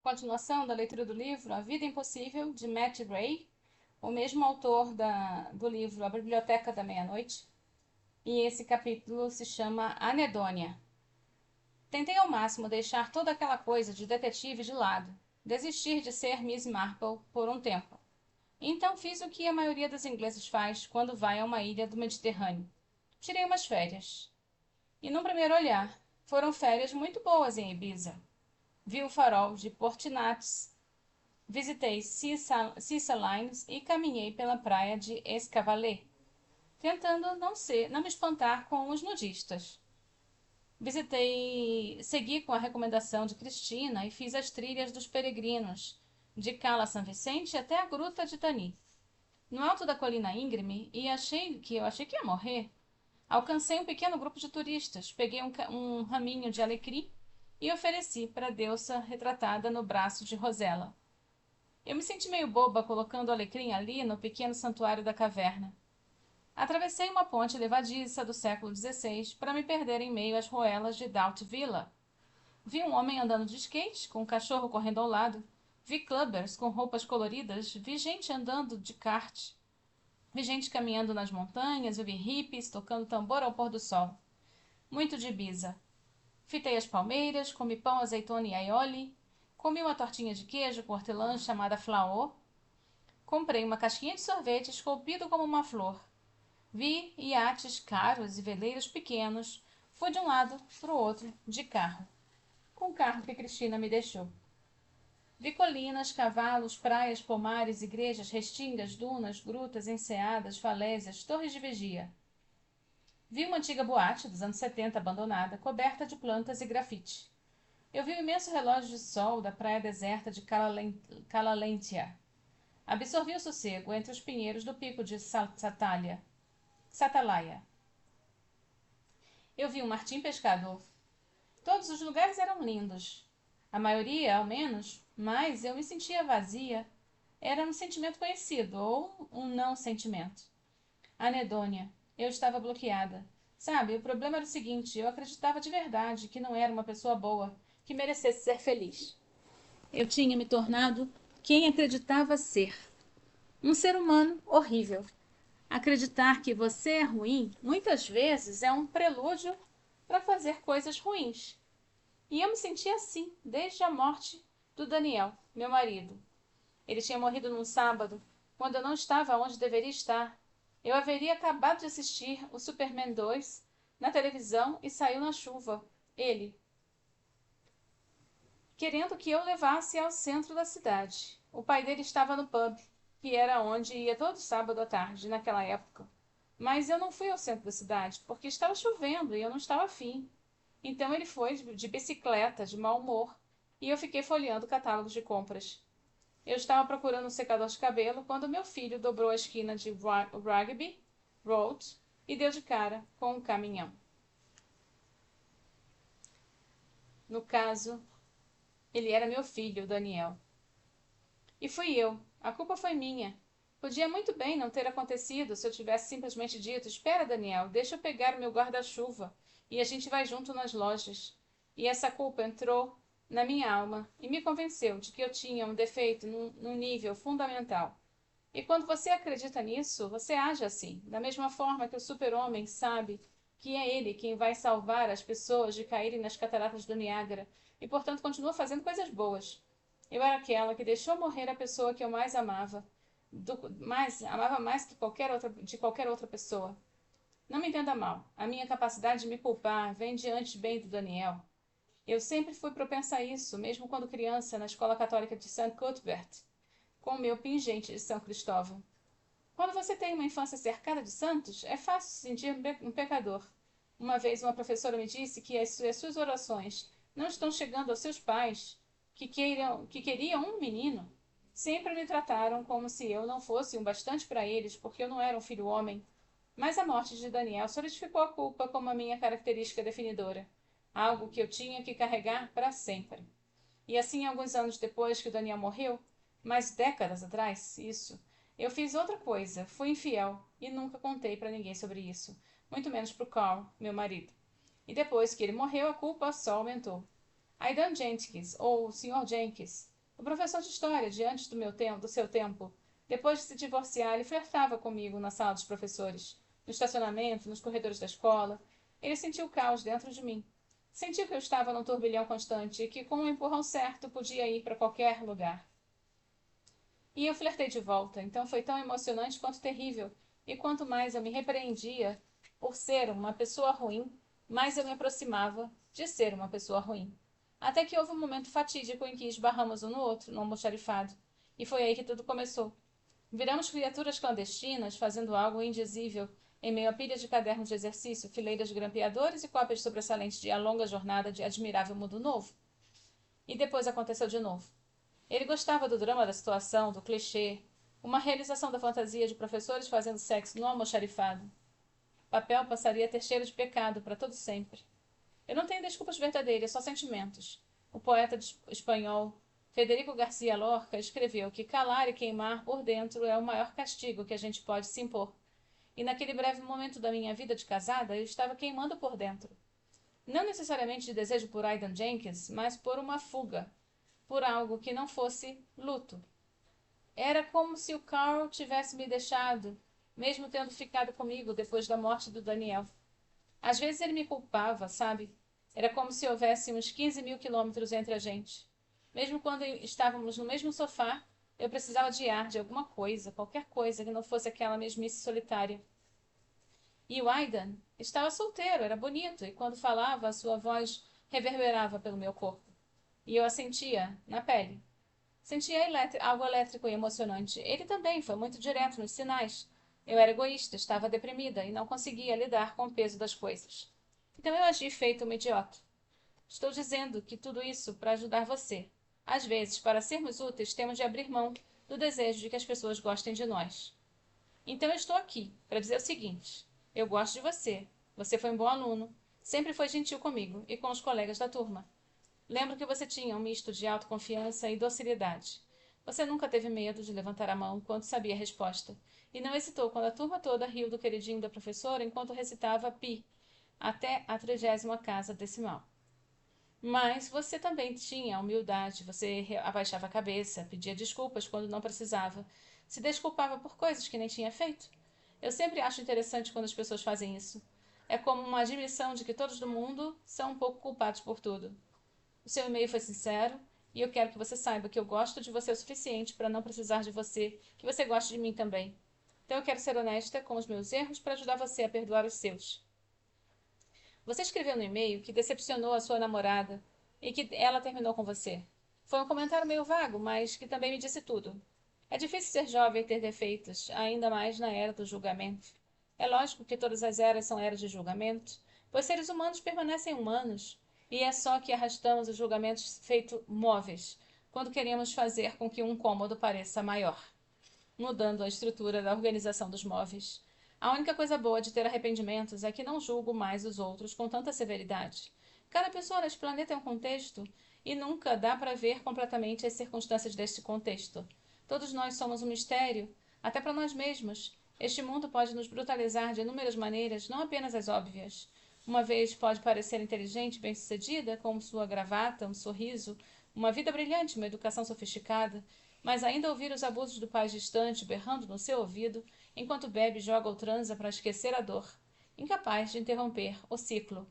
Continuação da leitura do livro A Vida Impossível, de Matt Ray, o mesmo autor do livro A Biblioteca da Meia-Noite, e esse capítulo se chama Anedônia. Tentei ao máximo deixar toda aquela coisa de detetive de lado, desistir de ser Miss Marple por um tempo. Então fiz o que a maioria dos ingleses faz quando vai a uma ilha do Mediterrâneo. Tirei umas férias. E num primeiro olhar, foram férias muito boas em Ibiza. Vi o farol de Portinats, visitei Cisalines e caminhei pela praia de Escavalet, tentando não me espantar com os nudistas. Segui com a recomendação de Cristina e fiz as trilhas dos peregrinos, de Cala São Vicente até a Gruta de Dani. No alto da colina íngreme, e achei que ia morrer, alcancei um pequeno grupo de turistas, peguei um raminho de alecrim e ofereci para a deusa retratada no braço de Rosella. Eu me senti meio boba colocando o alecrim ali no pequeno santuário da caverna. Atravessei uma ponte levadiça do século XVI para me perder em meio às ruelas de Doubt Villa. Vi um homem andando de skate, com um cachorro correndo ao lado. Vi clubbers com roupas coloridas. Vi gente andando de kart. Vi gente caminhando nas montanhas. Vi hippies tocando tambor ao pôr do sol. Muito de Ibiza. Fitei as palmeiras, comi pão, azeitona e aioli. Comi uma tortinha de queijo com hortelã chamada flaô. Comprei uma casquinha de sorvete esculpido como uma flor. Vi iates caros e veleiros pequenos. Fui de um lado para o outro, de carro. Com o carro que Cristina me deixou. Vi colinas, cavalos, praias, pomares, igrejas, restingas, dunas, grutas, enseadas, falésias, torres de vigia. Vi uma antiga boate dos anos 70 abandonada, coberta de plantas e grafite. Eu vi o imenso relógio de sol da praia deserta de Calalentia. Absorvi o sossego entre os pinheiros do pico de Satalaia. Eu vi um martim pescador. Todos os lugares eram lindos. A maioria, ao menos, mas eu me sentia vazia. Era um sentimento conhecido, ou um não sentimento. Anedônia. Eu estava bloqueada. Sabe, o problema era o seguinte, eu acreditava de verdade que não era uma pessoa boa, que merecesse ser feliz. Eu tinha me tornado quem acreditava ser. Um ser humano horrível. Acreditar que você é ruim, muitas vezes, é um prelúdio para fazer coisas ruins. E eu me sentia assim, desde a morte do Daniel, meu marido. Ele tinha morrido num sábado, quando eu não estava onde deveria estar. Eu haveria acabado de assistir o Superman 2 na televisão e saiu na chuva. Ele, querendo que eu levasse ao centro da cidade. O pai dele estava no pub, que era onde ia todo sábado à tarde, naquela época. Mas eu não fui ao centro da cidade, porque estava chovendo e eu não estava afim. Então ele foi de bicicleta, de mau humor, e eu fiquei folheando catálogos de compras. Eu estava procurando um secador de cabelo quando meu filho dobrou a esquina de Rugby Road e deu de cara com um caminhão. No caso, ele era meu filho, Daniel. E fui eu. A culpa foi minha. Podia muito bem não ter acontecido se eu tivesse simplesmente dito: Espera, Daniel, deixa eu pegar o meu guarda-chuva e a gente vai junto nas lojas. E essa culpa entrou na minha alma e me convenceu de que eu tinha um defeito num nível fundamental. E quando você acredita nisso, você age assim, da mesma forma que o super-homem sabe que é ele quem vai salvar as pessoas de caírem nas cataratas do Niágara e, portanto, continua fazendo coisas boas. Eu era aquela que deixou morrer a pessoa que eu mais amava, amava mais que qualquer outra pessoa. Não me entenda mal, a minha capacidade de me culpar vem diante bem do Daniel. Eu sempre fui propensa a isso, mesmo quando criança, na escola católica de St. Cuthbert, com o meu pingente de São Cristóvão. Quando você tem uma infância cercada de santos, é fácil se sentir um pecador. Uma vez uma professora me disse que as suas orações não estão chegando aos seus pais, que queriam um menino. Sempre me trataram como se eu não fosse um bastante para eles, porque eu não era um filho homem. Mas a morte de Daniel solidificou a culpa como a minha característica definidora, algo que eu tinha que carregar para sempre. E assim, alguns anos depois que Daniel morreu, mais décadas atrás, isso, eu fiz outra coisa, fui infiel e nunca contei para ninguém sobre isso, muito menos para o Carl, meu marido. E depois que ele morreu, a culpa só aumentou. Aidan Jenkins, ou Sr. Jenkins, O professor de história, de antes do seu tempo, depois de se divorciar, ele flertava comigo na sala dos professores, no estacionamento, nos corredores da escola. Ele sentiu o caos dentro de mim. Sentiu que eu estava num turbilhão constante e que, com um empurrão certo, podia ir para qualquer lugar. E eu flertei de volta, então foi tão emocionante quanto terrível. E quanto mais eu me repreendia por ser uma pessoa ruim, mais eu me aproximava de ser uma pessoa ruim. Até que houve um momento fatídico em que esbarramos um no outro, num almoxarifado. E foi aí que tudo começou. Viramos criaturas clandestinas, fazendo algo indizível, em meio a pilhas de cadernos de exercício, fileiras de grampeadores e cópias sobressalentes de A Longa Jornada de Admirável Mundo Novo. E depois aconteceu de novo. Ele gostava do drama da situação, do clichê, uma realização da fantasia de professores fazendo sexo no almoxarifado. O papel passaria a ter cheiro de pecado para todo sempre. Eu não tenho desculpas verdadeiras, só sentimentos. O poeta espanhol Federico Garcia Lorca escreveu que calar e queimar por dentro é o maior castigo que a gente pode se impor. E naquele breve momento da minha vida de casada, eu estava queimando por dentro. Não necessariamente de desejo por Aidan Jenkins, mas por uma fuga, por algo que não fosse luto. Era como se o Carl tivesse me deixado, mesmo tendo ficado comigo depois da morte do Daniel. Às vezes ele me culpava, sabe? Era como se houvesse uns 15 mil quilômetros entre a gente. Mesmo quando estávamos no mesmo sofá, eu precisava de ar, de alguma coisa, qualquer coisa que não fosse aquela mesmice solitária. E o Aidan estava solteiro, era bonito, e quando falava, a sua voz reverberava pelo meu corpo. E eu a sentia na pele. Sentia algo elétrico e emocionante. Ele também foi muito direto nos sinais. Eu era egoísta, estava deprimida e não conseguia lidar com o peso das coisas. Então eu agi feito uma idiota. Estou dizendo que tudo isso para ajudar você. Às vezes, para sermos úteis, temos de abrir mão do desejo de que as pessoas gostem de nós. Então eu estou aqui para dizer o seguinte: eu gosto de você. Você foi um bom aluno. Sempre foi gentil comigo e com os colegas da turma. Lembro que você tinha um misto de autoconfiança e docilidade. Você nunca teve medo de levantar a mão quando sabia a resposta, e não hesitou quando a turma toda riu do queridinho da professora enquanto recitava pi, até a 30ª casa decimal. Mas você também tinha humildade, você abaixava a cabeça, pedia desculpas quando não precisava, se desculpava por coisas que nem tinha feito. Eu sempre acho interessante quando as pessoas fazem isso. É como uma admissão de que todos do mundo são um pouco culpados por tudo. O seu e-mail foi sincero e eu quero que você saiba que eu gosto de você o suficiente para não precisar de você, que você goste de mim também. Então eu quero ser honesta com os meus erros para ajudar você a perdoar os seus. Você escreveu no e-mail que decepcionou a sua namorada e que ela terminou com você. Foi um comentário meio vago, mas que também me disse tudo. É difícil ser jovem e ter defeitos, ainda mais na era do julgamento. É lógico que todas as eras são eras de julgamento, pois seres humanos permanecem humanos, e é só que arrastamos os julgamentos feito móveis, quando queremos fazer com que um cômodo pareça maior, mudando a estrutura da organização dos móveis. A única coisa boa de ter arrependimentos é que não julgo mais os outros com tanta severidade. Cada pessoa neste planeta é um contexto, e nunca dá para ver completamente as circunstâncias deste contexto. Todos nós somos um mistério, até para nós mesmos. Este mundo pode nos brutalizar de inúmeras maneiras, não apenas as óbvias. Uma vez pode parecer inteligente, bem-sucedida, com sua gravata, um sorriso, uma vida brilhante, uma educação sofisticada, mas ainda ouvir os abusos do pai distante berrando no seu ouvido, enquanto bebe, joga ou transa para esquecer a dor, incapaz de interromper o ciclo.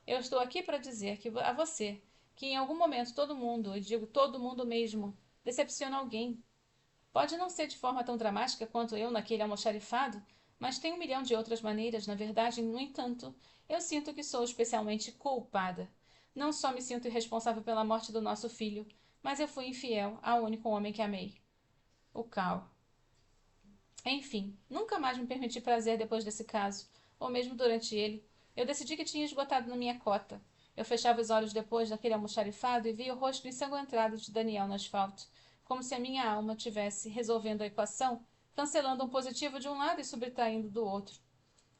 Eu estou aqui para dizer a você que em algum momento todo mundo, e digo todo mundo mesmo, decepciona alguém. Pode não ser de forma tão dramática quanto eu naquele almoxarifado, mas tem 1 milhão de outras maneiras. Na verdade, no entanto, eu sinto que sou especialmente culpada. Não só me sinto irresponsável pela morte do nosso filho, mas eu fui infiel ao único homem que amei. O Cal. Enfim, nunca mais me permiti prazer depois desse caso, ou mesmo durante ele. Eu decidi que tinha esgotado na minha cota. Eu fechava os olhos depois daquele almoxarifado e via o rosto ensanguentado de Daniel no asfalto, como se a minha alma tivesse resolvendo a equação, cancelando um positivo de um lado e subtraindo do outro.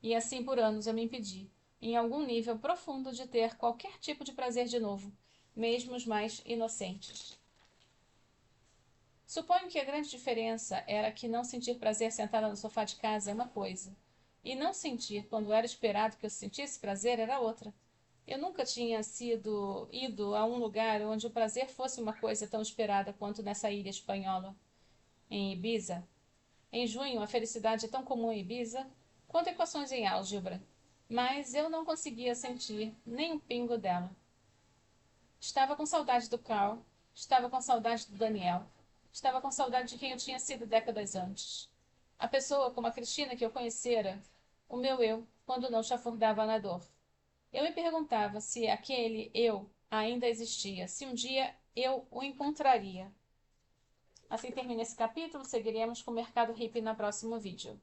E assim por anos eu me impedi, em algum nível profundo, de ter qualquer tipo de prazer de novo, mesmo os mais inocentes. Suponho que a grande diferença era que não sentir prazer sentada no sofá de casa é uma coisa, e não sentir quando era esperado que eu sentisse prazer era outra. Eu nunca tinha ido a um lugar onde o prazer fosse uma coisa tão esperada quanto nessa ilha espanhola, em Ibiza. Em junho, a felicidade é tão comum em Ibiza quanto equações em álgebra, mas eu não conseguia sentir nem um pingo dela. Estava com saudade do Carl, estava com saudade do Daniel, estava com saudade de quem eu tinha sido décadas antes. A pessoa como a Cristina que eu conhecera, o meu eu, quando não chafurdava na dor. Eu me perguntava se aquele eu ainda existia, se um dia eu o encontraria. Assim termina esse capítulo, seguiremos com o mercado hippie no próximo vídeo.